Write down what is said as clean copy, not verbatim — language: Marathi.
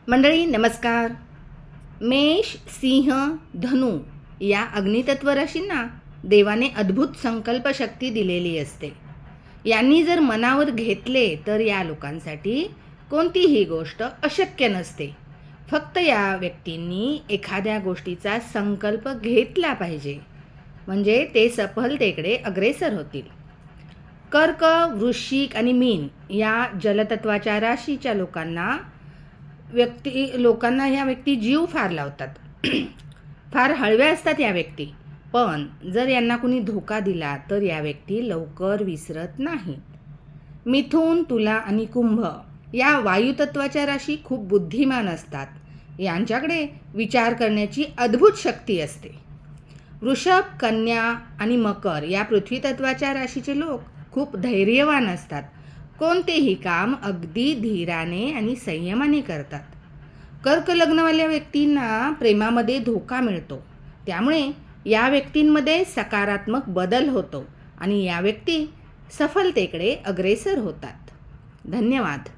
मंडळी नमस्कार. मेष, सिंह, धनु या अग्नितत्व राशींना देवाने अद्भुत संकल्पशक्ती दिलेली असते. यांनी जर मनावर घेतले तर या लोकांसाठी कोणतीही गोष्ट अशक्य नसते. फक्त या व्यक्तींनी एखाद्या गोष्टीचा संकल्प घेतला पाहिजे, म्हणजे ते सफलतेकडे अग्रेसर होतील. कर्क, वृश्चिक आणि मीन या जलतत्वाच्या राशीच्या लोकांना ह्या व्यक्ती जीव फार लावतात. फार हळव्या असतात या व्यक्ती, पण जर यांना कुणी धोका दिला तर या व्यक्ती लवकर विसरत नाहीत. मिथुन, तुला आणि कुंभ या वायुतत्वाच्या राशी खूप बुद्धिमान असतात. यांच्याकडे विचार करण्याची अद्भुत शक्ती असते. वृषभ, कन्या आणि मकर या पृथ्वी तत्वाच्या राशीचे लोक खूप धैर्यवान असतात. कोणतेही काम अगदी धीराने आणि संयमाने करतात. कर्क लग्नवाल्या व्यक्तींना प्रेमामध्ये धोका मिळतो, त्यामुळे या व्यक्तींमध्ये सकारात्मक बदल होतो आणि या व्यक्ती सफलतेकडे अग्रेसर होतात. धन्यवाद.